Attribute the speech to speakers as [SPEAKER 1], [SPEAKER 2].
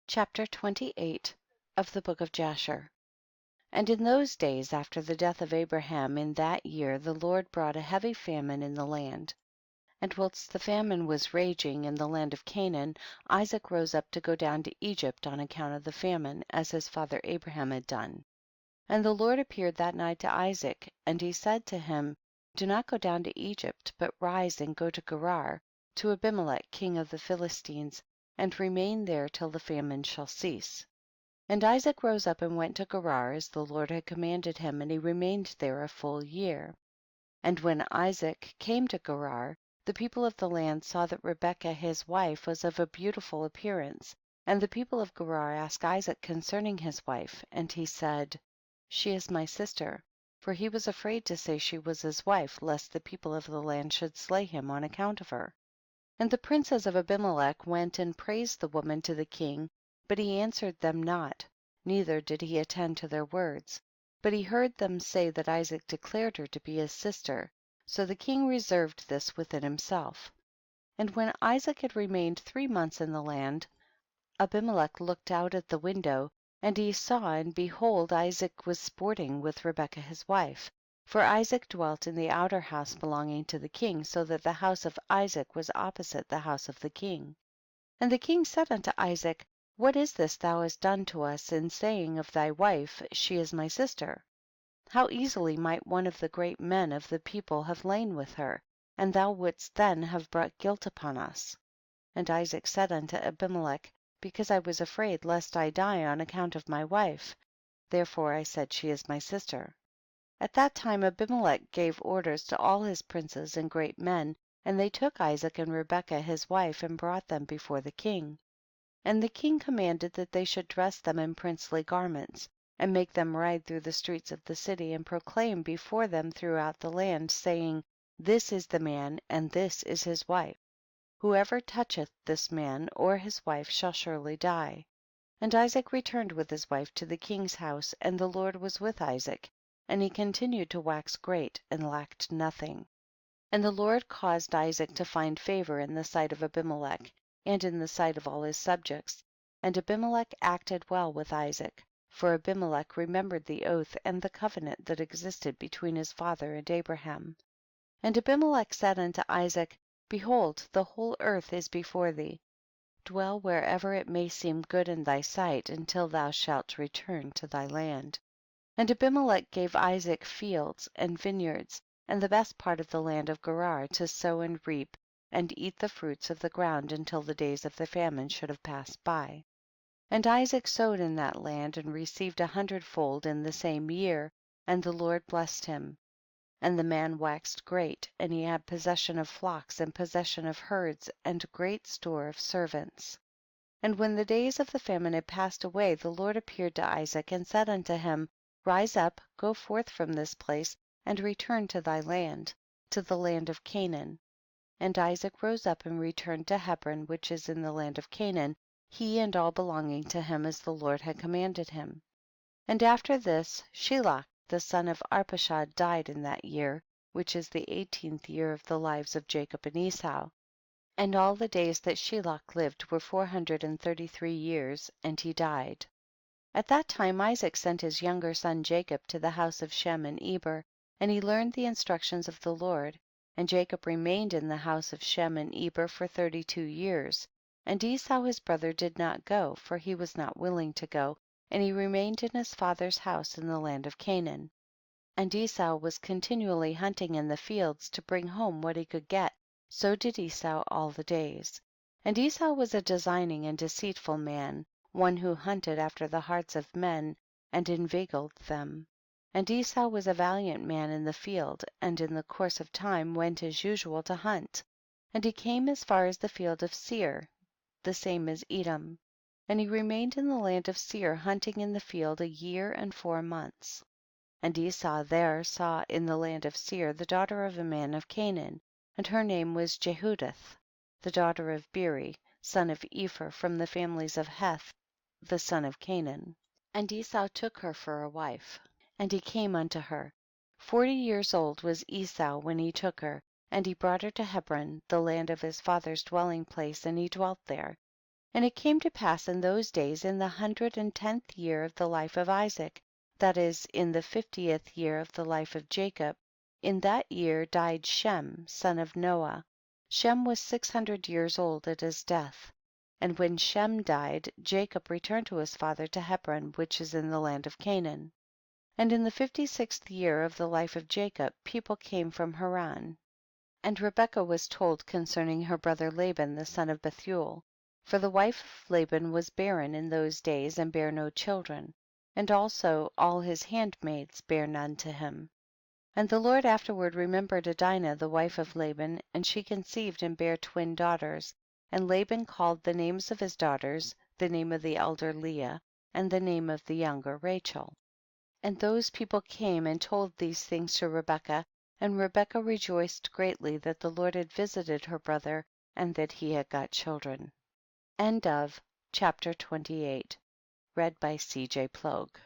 [SPEAKER 1] CHAPTER 28 of the Book of Jasher. And in those days, after the death of Abraham, in that year the Lord brought a heavy famine in the land. 2. And whilst the famine was raging in the land of Canaan, Isaac rose up to go down to Egypt on account of the famine, as his father Abraham had done. 3. And the Lord appeared that night to Isaac, and he said to him, do not go down to Egypt, but rise and go to Gerar, to Abimelech king of the Philistines, and remain there till the famine shall cease. 4. And Isaac rose up and went to Gerar as the Lord had commanded him, and he remained there a full year. 5. And when Isaac came to Gerar, the people of the land saw that Rebekah his wife was of a beautiful appearance, and the people of Gerar asked Isaac concerning his wife, and he said, she is my sister, for he was afraid to say she was his wife, lest the people of the land should slay him on account of her. 6. And the princes of Abimelech went and praised the woman to the king, but he answered them not, neither did he attend to their words, but he heard them say that Isaac declared her to be his sister, so the king reserved this within himself. 7. And when Isaac had remained 3 months in the land, Abimelech looked out at the window, and he saw, and behold Isaac was sporting with Rebekah his wife, for Isaac dwelt in the outer house belonging to the king, so that the house of Isaac was opposite the house of the king. 8. And the king said unto Isaac, what is this thou hast done to us in saying of thy wife, she is my sister? How easily might one of the great men of the people have lain with her, and thou wouldst then have brought guilt upon us. 9. And Isaac said unto Abimelech, because I was afraid lest I die on account of my wife, therefore I said she is my sister. 10. At that time Abimelech gave orders to all his princes and great men, and they took Isaac and Rebekah his wife and brought them before the king. 11. And the king commanded that they should dress them in princely garments, and make them ride through the streets of the city, and proclaim before them throughout the land, saying, this is the man and this is his wife. Whoever toucheth this man or his wife shall surely die. 12. And Isaac returned with his wife to the king's house, and the Lord was with Isaac, and he continued to wax great and lacked nothing. 13. And the Lord caused Isaac to find favor in the sight of Abimelech, and in the sight of all his subjects, and Abimelech acted well with Isaac, for Abimelech remembered the oath and the covenant that existed between his father and Abraham. 14. And Abimelech said unto Isaac, behold, the whole earth is before thee, dwell wherever it may seem good in thy sight, until thou shalt return to thy land. 15. And Abimelech gave Isaac fields and vineyards, and the best part of the land of Gerar, to sow and reap, and eat the fruits of the ground until the days of the famine should have passed by. 16. And Isaac sowed in that land, and received 100fold in the same year, and the Lord blessed him. 17. And the man waxed great, and he had possession of flocks and possession of herds, and great store of servants. 18. And when the days of the famine had passed away, the Lord appeared to Isaac and said unto him, rise up, go forth from this place, and return to thy land, to the land of Canaan. And Isaac rose up and returned to Hebron, which is in the land of Canaan, he and all belonging to him, as the Lord had commanded him. 19. And after this Shelach the son of Arpachshad died in that year, which is the 18th year of the lives of Jacob and Esau. And all the days that Shelach lived were 433 years, and he died. 20. At that time Isaac sent his younger son Jacob to the house of Shem and Eber, and he learned the instructions of the Lord, and Jacob remained in the house of Shem and Eber for 32 years, and Esau his brother did not go, for he was not willing to go, and he remained in his father's house in the land of Canaan. 21. And Esau was continually hunting in the fields to bring home what he could get, so did Esau all the days. 22. And Esau was a designing and deceitful man, one who hunted after the hearts of men and inveigled them. 23. And Esau was a valiant man in the field, and in the course of time went as usual to hunt, and he came as far as the field of Seir, the same is Edom, and he remained in the land of Seir hunting in the field 1 year and 4 months. 24. And Esau there saw in the land of Seir the daughter of a man of Canaan, and her name was Jehudith, the daughter of Beeri, son of Epher, from the families of Heth, the son of Canaan. 25. And Esau took her for a wife, and he came unto her. 40 years old was Esau when he took her, and he brought her to Hebron, the land of his father's dwelling place, and he dwelt there. And it came to pass in those days, in the 110th year of the life of Isaac, that is, in the 50th year of the life of Jacob, in that year died Shem, son of Noah. Shem was 600 years old at his death. And when Shem died, Jacob returned to his father to Hebron, which is in the land of Canaan. And in the 56th year of the life of Jacob, people came from Haran. And Rebekah was told concerning her brother Laban the son of Bethuel, for the wife of Laban was barren in those days and bare no children, and also all his handmaids bare none to him. And the Lord afterward remembered Adinah the wife of Laban, and she conceived and bare twin daughters, and Laban called the names of his daughters, the name of the elder Leah, and the name of the younger Rachel. And those people came and told these things to Rebekah, and Rebekah rejoiced greatly that the Lord had visited her brother and that he had got children. End of chapter 28. Read by C. J. Plogue.